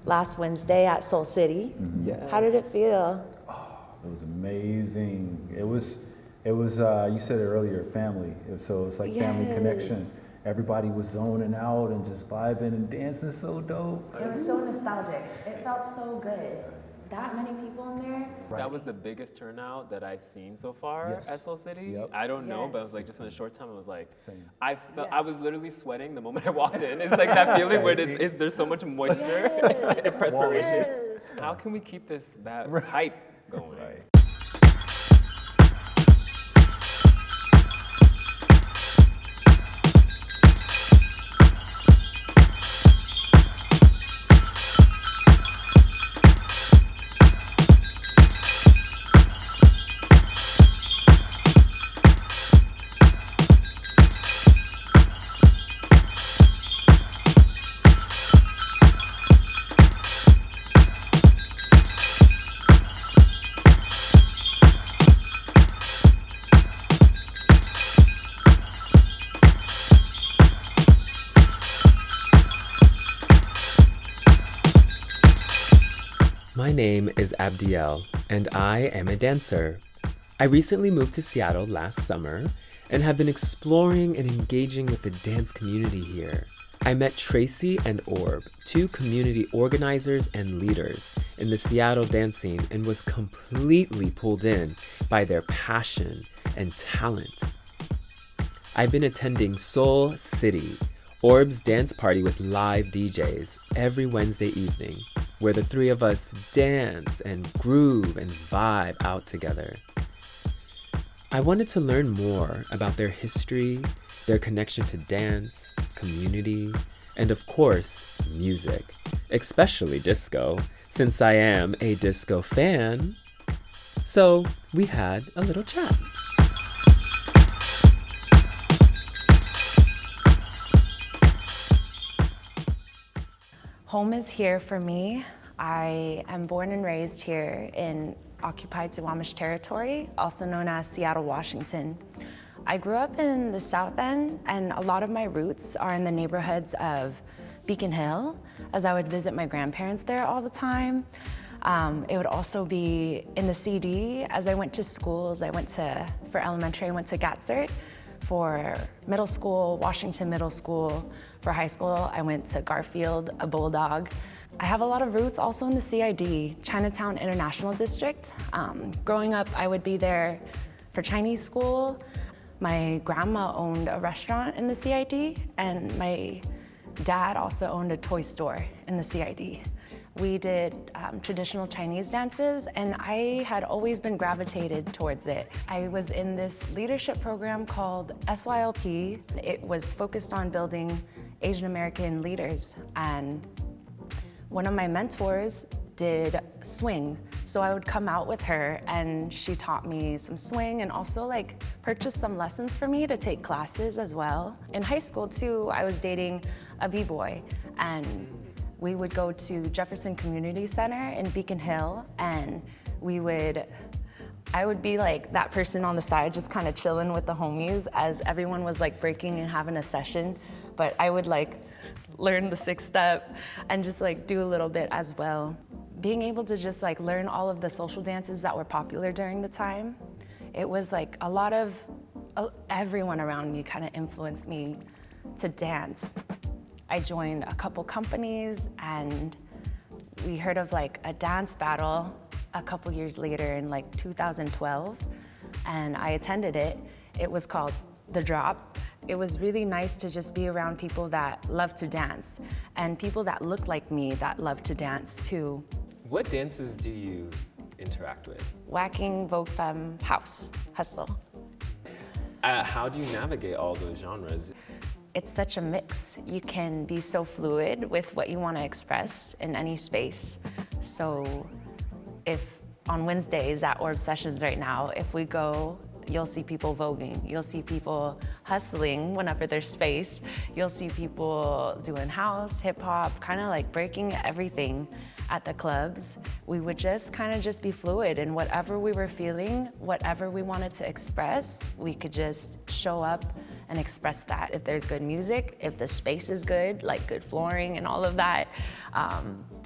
last Wednesday at Soul City. Yes. How did it feel? It was amazing. It was you said it earlier, family. So it's like family connection. Everybody was zoning out and just vibing and dancing, so dope. It was so nostalgic. It felt so good. That many people in there. That was the biggest turnout that I've seen so far at Soul City. Yep. I don't know, but it was like just in a short time, I was like, Same. I felt, I was literally sweating the moment I walked in. It's like that feeling where there's so much moisture and perspiration. Yes. How can we keep this hype going? Right. My name is Abdiel, and I am a dancer. I recently moved to Seattle last summer and have been exploring and engaging with the dance community here. I met Tracey and Orb, two community organizers and leaders in the Seattle dance scene, and was completely pulled in by their passion and talent. I've been attending Soul City, Orb's dance party with live DJs, every Wednesday evening, where the three of us dance and groove and vibe out together. I wanted to learn more about their history, their connection to dance, community, and of course, music, especially disco, since I am a disco fan. So we had a little chat. Home is here for me. I am born and raised here in occupied Squamish territory, also known as Seattle, Washington. I grew up in the South End, and a lot of my roots are in the neighborhoods of Beacon Hill, as I would visit my grandparents there all the time. It would also be in the CD. As I went to schools, for elementary, I went to Gatzert. For middle school, Washington Middle School. For high school, I went to Garfield, a Bulldog. I have a lot of roots also in the CID, Chinatown International District. Growing up, I would be there for Chinese school. My grandma owned a restaurant in the CID, and my dad also owned a toy store in the CID. We did traditional Chinese dances, and I had always been gravitated towards it. I was in this leadership program called SYLP. It was focused on building Asian American leaders, and one of my mentors did swing. So I would come out with her, and she taught me some swing and also purchased some lessons for me to take classes as well. In high school too, I was dating a b-boy, and we would go to Jefferson Community Center in Beacon Hill, and I would be that person on the side just kind of chilling with the homies as everyone was breaking and having a session. But I would learn the 6-step and just do a little bit as well. Being able to just learn all of the social dances that were popular during the time, it was a lot of everyone around me kind of influenced me to dance. I joined a couple companies, and we heard of a dance battle a couple years later in 2012, and I attended it. It was called The Drop. It was really nice to just be around people that love to dance, and people that look like me that love to dance too. What dances do you interact with? Whacking, Vogue Femme, House, Hustle. How do you navigate all those genres? It's such a mix. You can be so fluid with what you want to express in any space. So if on Wednesdays at Orb Sessions right now, if we go, you'll see people voguing. You'll see people hustling whenever there's space. You'll see people doing house, hip hop, kind of breaking everything at the clubs. We would just be fluid, and whatever we were feeling, whatever we wanted to express, we could just show up and express that. If there's good music, if the space is good, good flooring and all of that,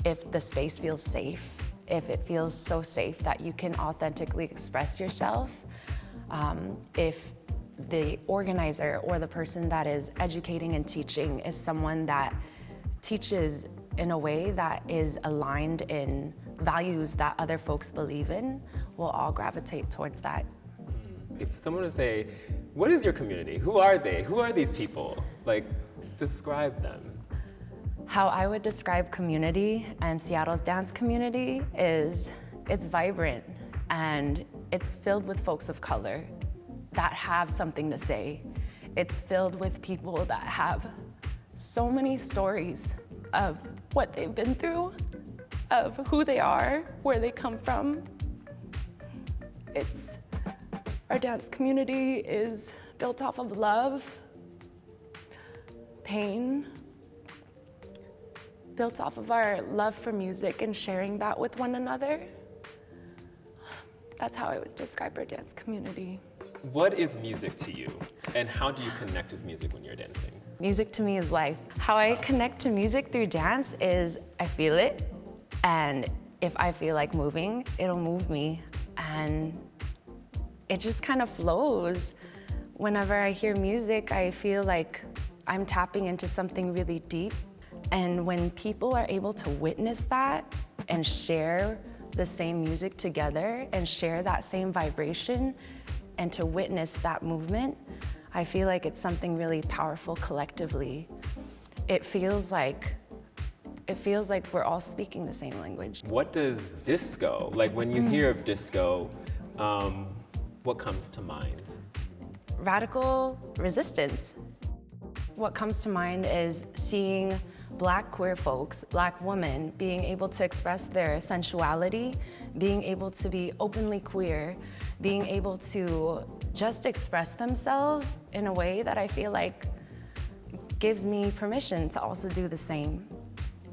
if the space feels safe, if it feels so safe that you can authentically express yourself, if the organizer or the person that is educating and teaching is someone that teaches in a way that is aligned in values that other folks believe in, we'll all gravitate towards that. If someone would say, what is your community? Who are they? Who are these people? Like, describe them. How I would describe community and Seattle's dance community is it's vibrant and it's filled with folks of color that have something to say. It's filled with people that have so many stories of what they've been through, of who they are, where they come from. Our dance community is built off of love, pain, built off of our love for music and sharing that with one another. That's how I would describe our dance community. What is music to you? And how do you connect with music when you're dancing? Music to me is life. How I connect to music through dance is I feel it, and if I feel like moving, it'll move me, and it just kind of flows. Whenever I hear music, I feel like I'm tapping into something really deep. And when people are able to witness that and share the same music together and share that same vibration and to witness that movement, I feel like it's something really powerful collectively. It feels like we're all speaking the same language. What does disco, like when you hear of disco, what comes to mind? Radical resistance. What comes to mind is seeing Black queer folks, Black women, being able to express their sensuality, being able to be openly queer, being able to just express themselves in a way that I feel like gives me permission to also do the same.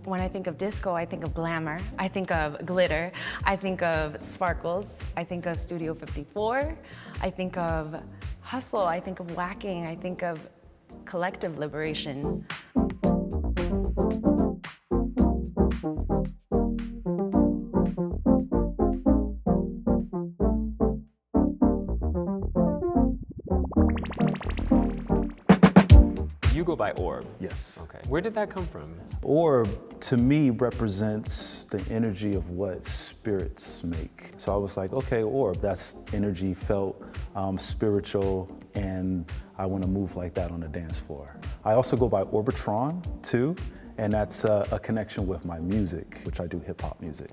When I think of disco, I think of glamour, I think of glitter, I think of sparkles, I think of Studio 54, I think of hustle, I think of whacking, I think of collective liberation. You go by Orb. Yes. Okay. Where did that come from? Orb, to me, represents the energy of what spirits make. So I was like, okay, Orb, that's energy felt, spiritual, and I want to move like that on the dance floor. I also go by Orbitron, too, and that's a connection with my music, which I do hip-hop music.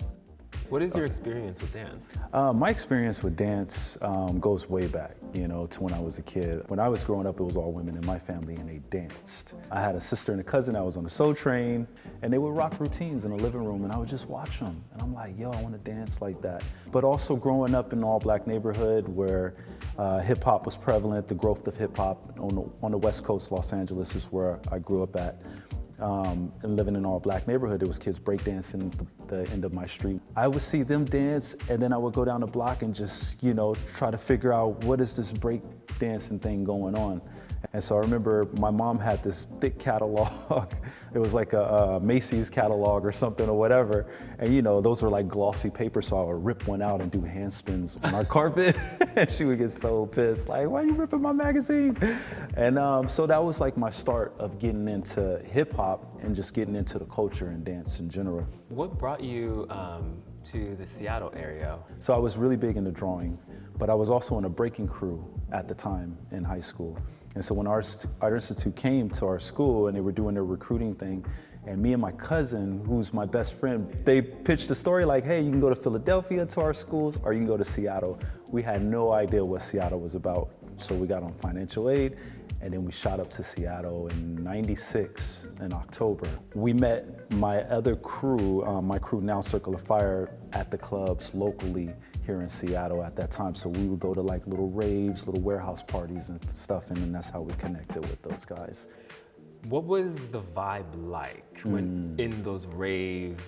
What is your experience with dance? My experience with dance goes way back, to when I was a kid. When I was growing up, it was all women in my family, and they danced. I had a sister and a cousin that was on the Soul Train, and they would rock routines in the living room, and I would just watch them. And I'm like, yo, I want to dance like that. But also growing up in an all-Black neighborhood where hip-hop was prevalent, the growth of hip-hop on the West Coast, Los Angeles is where I grew up at. And living in an all-Black neighborhood, there was kids breakdancing at the end of my street. I would see them dance, and then I would go down the block and just, try to figure out what is this breakdancing thing going on. And so I remember my mom had this thick catalog. It was like a Macy's catalog or something or whatever. And those were like glossy paper, so I would rip one out and do hand spins on our carpet. And she would get so pissed, like, why are you ripping my magazine? And so that was like my start of getting into hip hop and just getting into the culture and dance in general. What brought you to the Seattle area? So I was really big into drawing, but I was also in a breaking crew at the time in high school. And so when Art Institute came to our school and they were doing their recruiting thing, and me and my cousin, who's my best friend, they pitched a story like, hey, you can go to Philadelphia to our schools, or you can go to Seattle. We had no idea what Seattle was about. So we got on financial aid, and then we shot up to Seattle in '96 in October. We met my other crew, my crew now Circle of Fire, at the clubs locally here in Seattle at that time. So we would go to like little raves, little warehouse parties and stuff, and then that's how we connected with those guys. What was the vibe like when in those rave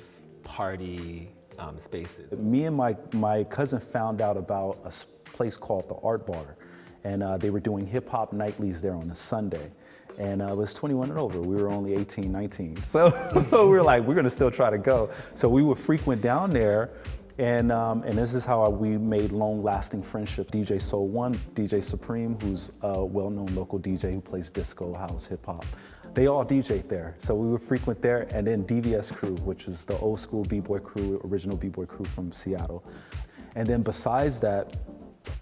party spaces? Me and my cousin found out about a place called the Art Bar, and they were doing hip hop nightlies there on a Sunday. And it was 21 and over. We were only 18, 19. So we were like, we're gonna still try to go. So we would frequent down there, and this is how we made long-lasting friendship. DJ Soul One, DJ Supreme, who's a well-known local DJ who plays disco, house, hip hop. They all DJ'd there. So we would frequent there, and then DVS crew, which is the old school B-boy crew, original B-boy crew from Seattle. And then besides that,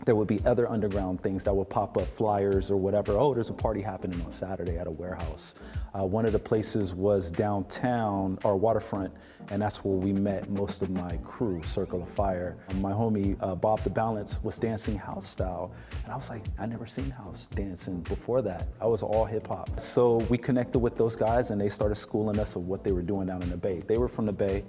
there would be other underground things that would pop up, flyers or whatever. Oh, there's a party happening on Saturday at a warehouse. One of the places was downtown or waterfront, and that's where we met most of my crew, Circle of Fire. My homie, Bob the Balance, was dancing house style. And I was like, I never seen house dancing before that. I was all hip hop. So we connected with those guys, and they started schooling us of what they were doing down in the Bay. They were from the Bay.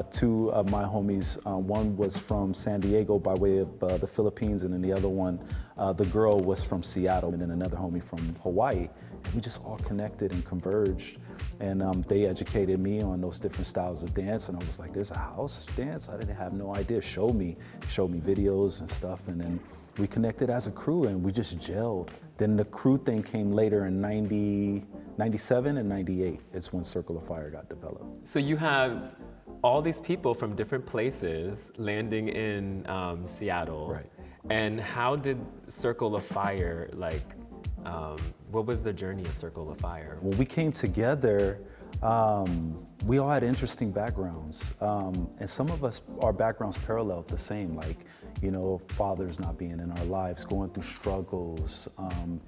Two of my homies, one was from San Diego by way of the Philippines, and then the other one, the girl was from Seattle, and then another homie from Hawaii. And we just all connected and converged, and they educated me on those different styles of dance, and I was like, there's a house dance? I didn't have no idea. Showed me videos and stuff, and then we connected as a crew, and we just gelled. Then the crew thing came later in 97 and 98 is when Circle of Fire got developed. So you have all these people from different places landing in Seattle. Right. And how did Circle of Fire, what was the journey of Circle of Fire? When we came together, we all had interesting backgrounds. And some of us, our backgrounds paralleled the same, fathers not being in our lives, going through struggles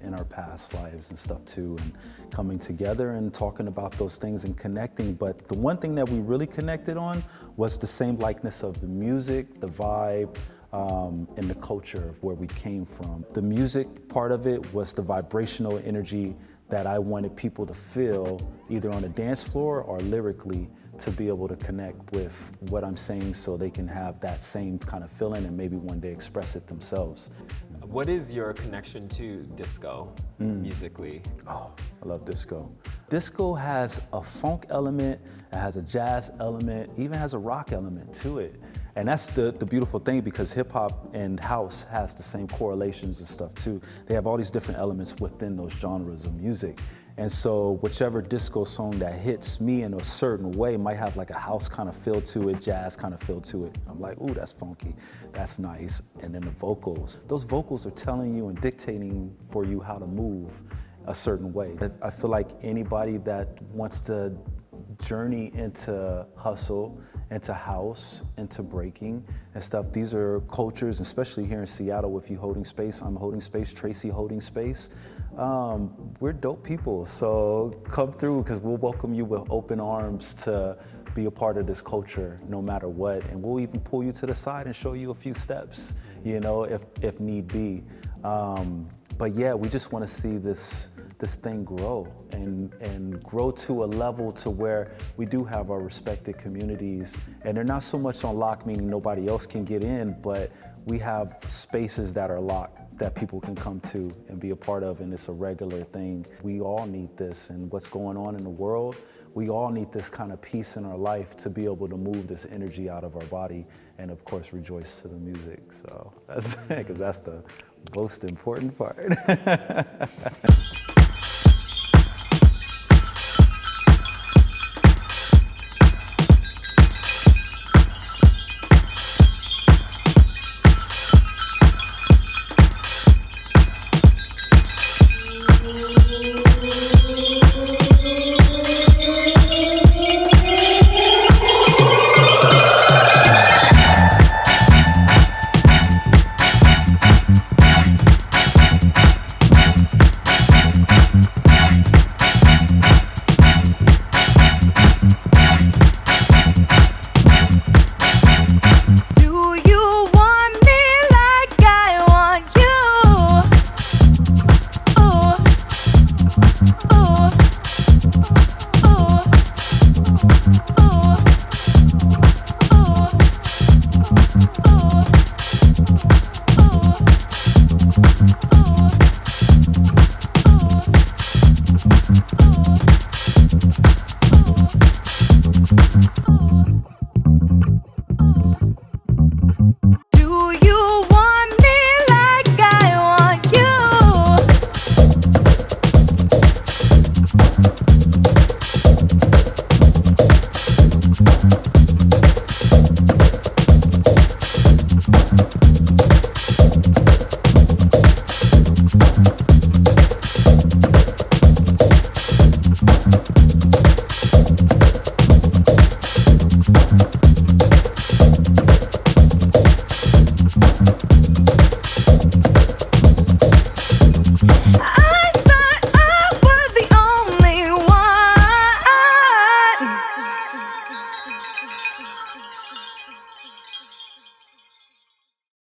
in our past lives and stuff too, and coming together and talking about those things and connecting. But the one thing that we really connected on was the same likeness of the music, the vibe, and the culture of where we came from. The music part of it was the vibrational energy that I wanted people to feel either on the dance floor or lyrically, to be able to connect with what I'm saying so they can have that same kind of feeling and maybe one day express it themselves. What is your connection to disco musically? Oh, I love disco. Disco has a funk element, it has a jazz element, even has a rock element to it. And that's the beautiful thing, because hip hop and house has the same correlations and stuff too. They have all these different elements within those genres of music. And so whichever disco song that hits me in a certain way might have like a house kind of feel to it, jazz kind of feel to it. I'm like, ooh, that's funky, that's nice. And then the vocals, those vocals are telling you and dictating for you how to move a certain way. I feel like anybody that wants to journey into hustle, into house, into breaking and stuff. These are cultures, especially here in Seattle with you holding space. I'm holding space, Tracey holding space. We're dope people, so come through, because we'll welcome you with open arms to be a part of this culture no matter what. And we'll even pull you to the side and show you a few steps, if need be. But yeah, we just want to see this thing grow and grow to a level to where we do have our respected communities, and they're not so much on lock, meaning nobody else can get in, but we have spaces that are locked that people can come to and be a part of, and it's a regular thing. We all need this, and what's going on in the world, we all need this kind of peace in our life to be able to move this energy out of our body, and of course rejoice to the music. So that's because that's the most important part.